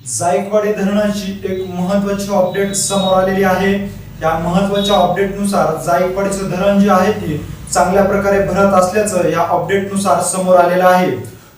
जायकवाडी धरणाची एक महत्त्वाची अपडेट समोर आलेली आहे। या महत्त्वाच्या अपडेटनुसार जायकवाडीचं धरण जे आहे ते चांगल्या प्रकारे भरत असल्याचं या अपडेटनुसार समोर आलेलं आहे।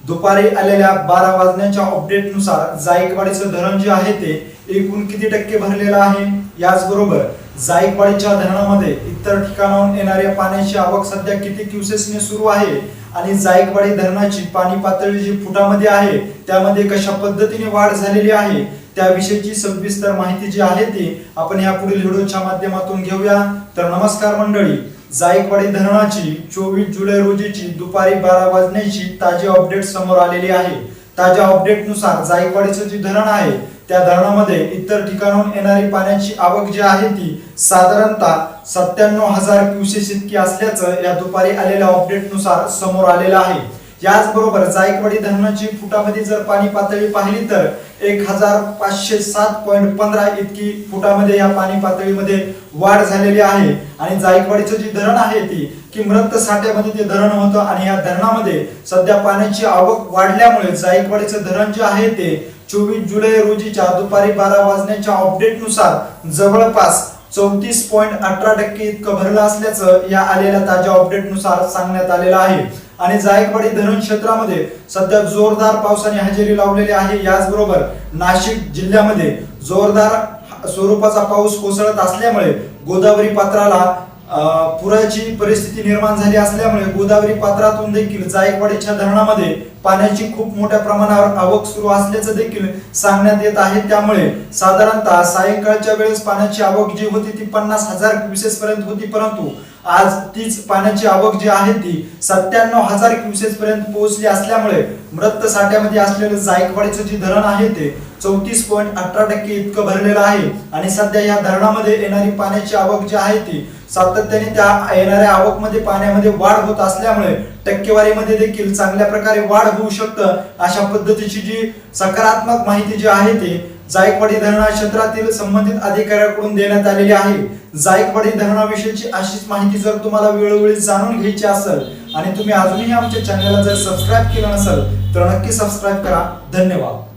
दुपारी आलेल्या 12 वाजण्याच्या अपडेटनुसार जायकवाडीचं धरण जे आहे ते एकूण किती टक्के भरलेलं आहे, याचबरोबर जायकवाडीच्या धरणामध्ये इतर ठिकाणाहून येणाऱ्या पाण्याची आवक सध्या किती क्युसेसने सुरू आहे आणि जायकवाडी धरणाची पाणी पातळी जी फुटामध्ये आहे त्यामध्ये कशा पद्धतीने वाढ झालेली आहे त्याविषयीची सविस्तर माहिती जी आहे ती आपण या पुढील व्हिडिओच्या माध्यमातून घेऊया। तर नमस्कार मंडळी, जायकवाडी धरणाची 24 जुलै रोजीची दुपारी 12 वाजण्याची ताजी अपडेट समोर आलेली आहे। ताज्या अपडेटनुसार जायकवाडीचं जे धरण आहे त्या धरणामध्ये इतर ठिकाणाहून येणारी पाण्याची आवक जी आहे ती साधारणतः 97,000 क्युसेस इतकी असल्याचं या दुपारी आलेल्या अपडेटनुसार समोर आलेलं आहे। याचबरोबर जायकवाडी धरणाची फुटामध्ये जर पाणी पातळी पाहिली तर 1507.15 इतकी फुटामध्ये या पाणी पातळीमध्ये वाढ झालेली आहे। आणि जायकवाडीचं जे धरण आहे ती की मृत साठ्यामध्ये ते धरण होतं आणि या धरणामध्ये सध्या पाण्याची आवक वाढल्यामुळे जायकवाडीचं धरण जे आहे ते 24 जुलै रोजीच्या दुपारी 12 वाजण्याच्या अपडेटनुसार जवळपास 34.18% इतकं भरलं असल्याचं या आलेल्या ताज्या अपडेटनुसार सांगण्यात आलेलं आहे। आणि जायकवाडी धरण क्षेत्रामध्ये सध्या जोरदार पावसाने हजेरी लावलेली आहे। याचबरोबर नाशिक जिल्ह्यामध्ये जोरदार स्वरूपाचा पाऊस कोसळत असल्यामुळे गोदावरी पात्राला पुराची परिस्थिती निर्माण झाली असल्यामुळे गोदावरी पात्रातून देखील जायकवाडीच्या धरणामध्ये पाण्याची खूप मोठ्या प्रमाणावर आवक सुरू असल्याचं देखील सांगण्यात येत आहे। त्यामुळे साधारणतः सायंकाळच्या वेळेस पाण्याची आवक जी होती ती 50,000 क्युसेस पर्यंत होती, परंतु आज तीच पाण्याची आवक जी आहे ती 97,000 क्युसेस पर्यंत पोहोचली असल्यामुळे मृत साठ्यामध्ये असलेलं जायकवाडीचं जे धरण आहे ते 34.18% इतकं भरलेलं आहे। आणि सध्या या धरणामध्ये येणारी पाण्याची आवक जी आहे ती सातत्याने त्या येणाऱ्या आवकमध्ये पाण्यामध्ये वाढ होत असल्यामुळे टक्केवारीमध्ये देखील चांगल्या प्रकारे वाढ होऊ शकतं। अशा पद्धतीची जी सकारात्मक माहिती जी आहे ती जायकवाडी धरणा क्षेत्रातील संबंधित अधिकाऱ्यांकडून देण्यात आलेली आहे। जायकवाडी धरणाविषयीची अशीच माहिती जर तुम्हाला वेळोवेळी जाणून घ्यायची असेल आणि तुम्ही अजूनही आमच्या चॅनलला जर सबस्क्राईब केलं नसेल तर नक्की सबस्क्राईब करा। धन्यवाद।